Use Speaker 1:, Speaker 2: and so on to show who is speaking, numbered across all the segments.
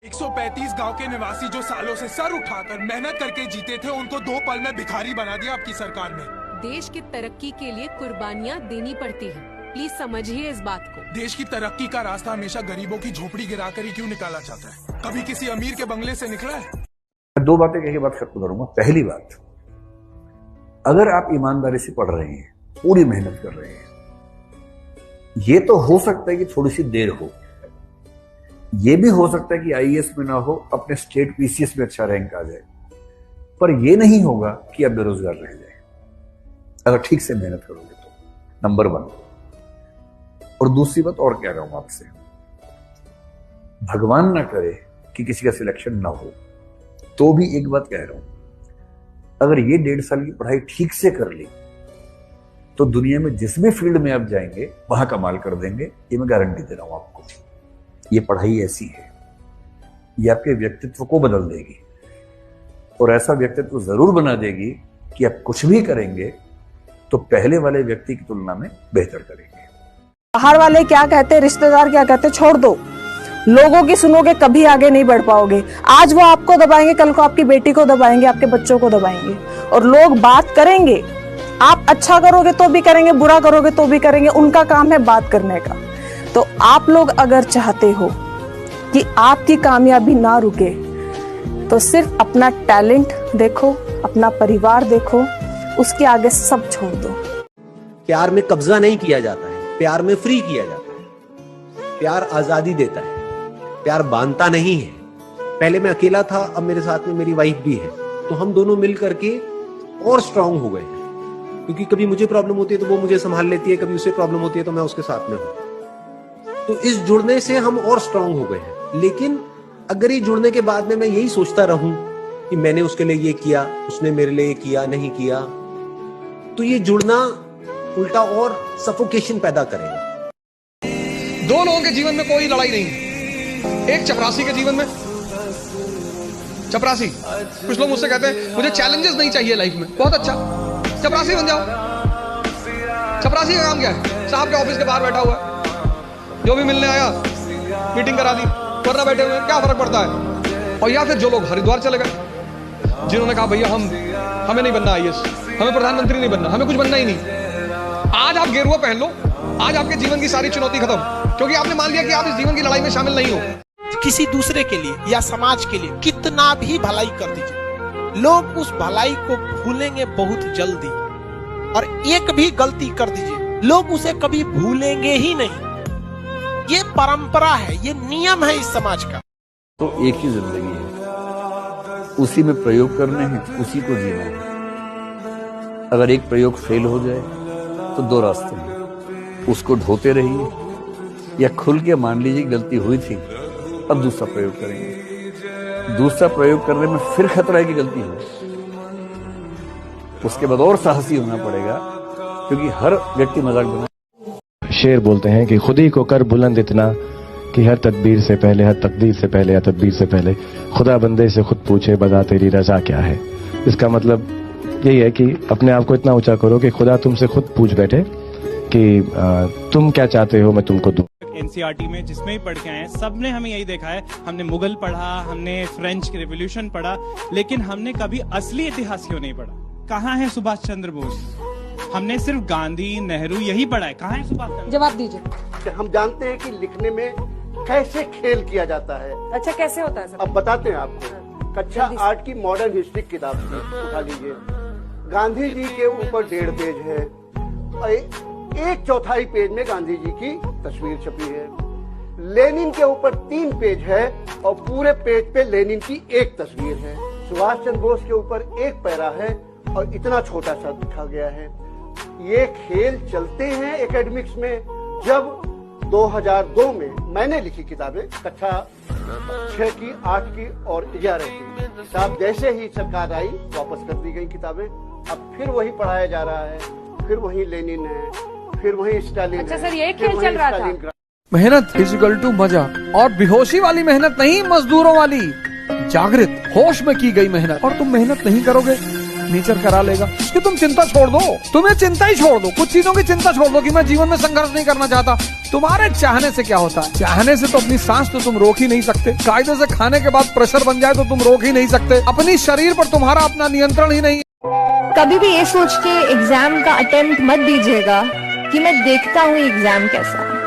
Speaker 1: 135 गांव के निवासी जो सालों से सर उठाकर मेहनत करके जीते थे, उनको 2 पल में भिखारी बना दिया आपकी सरकार ने।
Speaker 2: देश की तरक्की के लिए कुर्बानियां देनी पड़ती हैं। प्लीज समझिए इस बात को।
Speaker 1: देश की तरक्की का रास्ता हमेशा गरीबों की झोपड़ी गिराकर ही क्यों निकाला जाता है? कभी किसी अमीर के बंगले से निकला है?
Speaker 3: मैं 2 बातें कह के बात खत्म करूंगा। पहली बात, अगर आप ईमानदारी से पढ़ रहे हैं, पूरी मेहनत कर रहे हैं, ये तो हो सकता है कि थोड़ी सी देर हो, ये भी हो सकता है कि आईएएस में ना हो, अपने स्टेट पीसीएस में अच्छा रैंक आ जाए, पर ये नहीं होगा कि आप बेरोजगार रह जाए अगर ठीक से मेहनत करोगे तो। नंबर 1। और दूसरी बात और कह रहा हूं आपसे, भगवान ना करे कि किसी का सिलेक्शन ना हो, तो भी एक बात कह रहा हूं, अगर ये 1.5 साल की पढ़ाई ठीक से कर ली तो दुनिया में जिस भी फील्ड में आप जाएंगे वहां कमाल कर देंगे। ये मैं गारंटी दे रहा हूं आपको। ये पढ़ाई ऐसी है, ये आपके व्यक्तित्व को बदल देगी और ऐसा व्यक्तित्व जरूर बना देगी कि आप कुछ भी करेंगे तो पहले वाले व्यक्ति की तुलना में बेहतर करेंगे।
Speaker 4: बाहर वाले क्या कहते, रिश्तेदार क्या कहते, छोड़ दो। लोगों की सुनोगे कभी आगे नहीं बढ़ पाओगे। आज वो आपको दबाएंगे, कल को आपकी बेटी को दबाएंगे, आपके बच्चों को दबाएंगे और लोग बात करेंगे। आप अच्छा करोगे तो भी करेंगे, बुरा करोगे तो भी करेंगे, उनका काम है बात करने का। तो आप लोग अगर चाहते हो कि आपकी कामयाबी ना रुके तो सिर्फ अपना टैलेंट देखो, अपना परिवार देखो, उसके आगे सब छोड़ दो।
Speaker 5: प्यार में कब्जा नहीं किया जाता है, प्यार में फ्री किया जाता है। प्यार आजादी देता है, प्यार बांधता नहीं है। पहले मैं अकेला था, अब मेरे साथ में मेरी वाइफ भी है, तो हम दोनों मिल करके और स्ट्रांग हो गए हैं। क्योंकि कभी मुझे प्रॉब्लम होती है तो वो मुझे संभाल लेती है, कभी उसे प्रॉब्लम होती है तो मैं उसके साथ में हूं। तो इस जुड़ने से हम और स्ट्रांग हो गए हैं। लेकिन अगर ये जुड़ने के बाद में मैं यही सोचता रहूं कि मैंने उसके लिए ये किया, उसने मेरे लिए ये किया, नहीं किया, तो ये जुड़ना उल्टा और सफोकेशन पैदा करेगा।
Speaker 6: 2 लोगों के जीवन में कोई लड़ाई नहीं। एक चपरासी के जीवन में, चपरासी, कुछ लोग मुझसे कहते हैं मुझे चैलेंजेस नहीं चाहिए लाइफ में। बहुत अच्छा, चपरासी बन जाओ। चपरासी का काम क्या है? साहब के ऑफिस के बाहर बैठा हुआ है, जो भी मिलने आया मीटिंग करा दी, वरना बैठे हुए, क्या फर्क पड़ता है? और या फिर जो लोग हरिद्वार चले गए, जिन्होंने कहा भैया हमें नहीं बनना आईएएस, हमें प्रधानमंत्री नहीं बनना, हमें कुछ बनना ही नहीं। आज आप गेरुआ पहन लो, आज आपके जीवन की सारी चुनौती खत्म, क्योंकि आपने मान लिया कि आप इस जीवन की लड़ाई में शामिल नहीं हो।
Speaker 7: किसी दूसरे के लिए या समाज के लिए कितना भी भलाई कर दीजिए, लोग उस भलाई को भूलेंगे बहुत जल्दी। और एक भी गलती कर दीजिए, लोग उसे कभी भूलेंगे ही नहीं। ये परंपरा है, ये नियम है इस समाज का।
Speaker 3: तो एक ही जिंदगी है, उसी में प्रयोग करने हैं, उसी को जीना है। अगर एक प्रयोग फेल हो जाए तो 2 रास्ते हैं, उसको ढोते रहिए या खुल के मान लीजिए गलती हुई थी, अब दूसरा प्रयोग करेंगे। दूसरा प्रयोग करने में फिर खतरा है कि गलती हो, उसके बाद और साहसी होना पड़ेगा, क्योंकि हर व्यक्ति मजाक बना।
Speaker 8: शेर बोलते हैं कि खुद ही को कर बुलंद इतना कि हर तदबीर से पहले, हर तकदीर से पहले या तदबीर से पहले खुदा बंदे से खुद पूछे बता तेरी रजा क्या है। इसका मतलब यही है कि अपने आप को इतना ऊंचा करो कि खुदा तुमसे खुद पूछ बैठे कि तुम क्या चाहते हो, मैं तुमको दूं।
Speaker 9: एनसीईआरटी में जिसमें भी पढ़ के आए हैं, सबने हमें यही देखा है, हमने मुगल पढ़ा, हमने फ्रेंच रेवोल्यूशन पढ़ा, लेकिन हमने कभी असली इतिहास क्यों नहीं पढ़ा? कहाँ है सुभाष चंद्र बोस? हमने सिर्फ गांधी, नेहरू यही पढ़ा है। कहाँ है सुभाष चंद्र?
Speaker 4: जवाब दीजिए।
Speaker 10: हम जानते हैं कि लिखने में कैसे खेल किया जाता है।
Speaker 4: अच्छा, कैसे होता है सर?
Speaker 10: अब बताते हैं आपको। कक्षा 8 की मॉडर्न हिस्ट्री किताब उठा लीजिए। गांधी जी के ऊपर 1.5 पेज है, 1/4 पेज में गांधी जी की तस्वीर छपी है। लेनिन के ऊपर 3 पेज है और पूरे पेज पे लेनिन की एक तस्वीर है। सुभाष चंद्र बोस के ऊपर 1 पैरा है और इतना छोटा सा लिखा गया है। ये खेल चलते हैं एकेडमिक्स में। जब 2002 में मैंने लिखी किताबें, कक्षा 6 की, 8 की और 11 की किताब, जैसे ही सरकार आई वापस कर दी गई किताबें। अब फिर वही पढ़ाया जा रहा है, फिर वही लेनिन है, फिर वही स्टालिन है।
Speaker 4: अच्छा सर, ये खेल चल रहा था।
Speaker 11: मेहनत इक्वल टू मजा, और बेहोशी वाली मेहनत नहीं, मजदूरों वाली जागृत होश में की गई मेहनत। और तुम मेहनत नहीं करोगे नेचर करा लेगा कि तुम चिंता छोड़ दो, तुम्हें चिंता ही छोड़ दो, कुछ चीजों की चिंता छोड़ दो कि मैं जीवन में संघर्ष नहीं करना चाहता। तुम्हारे चाहने से क्या होता है? चाहने से तो अपनी सांस तो तुम रोक ही नहीं सकते, कायदे से खाने के बाद प्रेशर बन जाए तो तुम रोक ही नहीं सकते, अपनी शरीर पर तुम्हारा अपना नियंत्रण ही नहीं।
Speaker 12: कभी भी ये सोच के एग्जाम का अटेम्प्ट मत दीजिएगा कि मैं देखता हूँ एग्जाम कैसा है।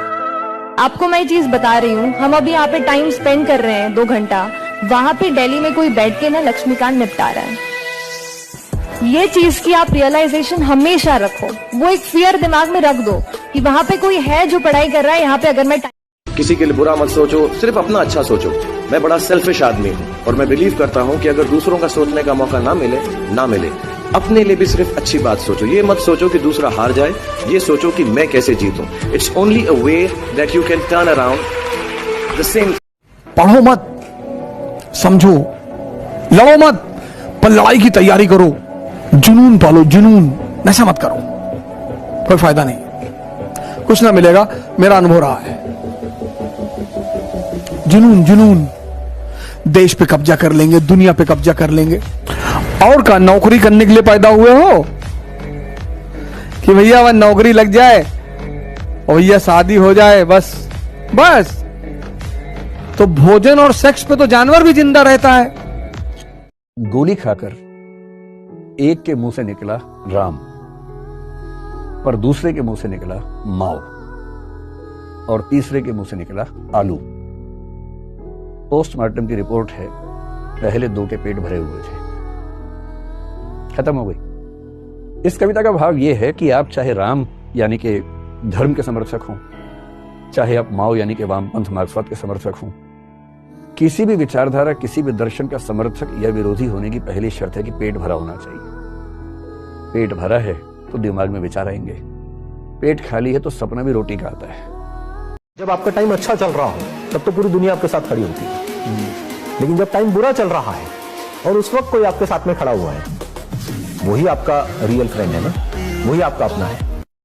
Speaker 12: आपको मैं ये चीज बता रही हूँ, हम अभी यहाँ पे टाइम स्पेंड कर रहे हैं 2 घंटा, वहां पे दिल्ली में कोई बैठ के ना लक्ष्मीकांत निपटा रहा है। ये चीज की आप रियलाइजेशन हमेशा रखो, वो एक फियर दिमाग में रख दो कि वहां पे कोई है जो पढ़ाई कर रहा है, यहाँ पे अगर मैं
Speaker 13: किसी के लिए बुरा मत सोचो, सिर्फ अपना अच्छा सोचो। मैं बड़ा सेल्फिश आदमी हूँ और मैं बिलीव करता हूँ कि अगर दूसरों का सोचने का मौका ना मिले, अपने लिए भी सिर्फ अच्छी बात सोचो। ये मत सोचो कि दूसरा हार जाए, ये सोचो कि मैं कैसे जीतूं। It's only a way that you can turn around the same.
Speaker 11: पढ़ो मत, समझो, लड़ो मत, पर लड़ाई की तैयारी करो। जुनून पालो, जुनून, नशा मत करो, कोई फायदा नहीं, कुछ ना मिलेगा, मेरा अनुभव रहा है। जुनून, देश पे कब्जा कर लेंगे, दुनिया पे कब्जा कर लेंगे, और का नौकरी करने के लिए पैदा हुए हो कि भैया वह नौकरी लग जाए और भैया शादी हो जाए, बस तो भोजन और सेक्स पे तो जानवर भी जिंदा रहता है।
Speaker 3: गोली खाकर एक के मुंह से निकला राम, पर दूसरे के मुंह से निकला माओ, और तीसरे के मुंह से निकला आलू। पोस्टमार्टम की रिपोर्ट है, पहले 2 के पेट भरे हुए थे, खत्म हो गई। इस कविता का भाव यह है कि आप चाहे राम यानी कि धर्म के समर्थक हों, चाहे आप माओ यानी कि वामपंथ मार्क्सवाद के समर्थक हों, किसी भी विचारधारा, किसी भी दर्शन का समर्थक या विरोधी होने की पहली शर्त है कि पेट भरा होना चाहिए। पेट भरा है तो दिमाग में विचार आएंगे, पेट खाली है तो सपना भी रोटी का आता है।
Speaker 5: जब आपका टाइम अच्छा चल रहा हो तब तो पूरी दुनिया आपके साथ खड़ी होती है, लेकिन जब टाइम बुरा चल रहा है और उस वक्त कोई आपके साथ में खड़ा हुआ है, वही आपका रियल फ्रेंड है ना, वही आपका अपना है।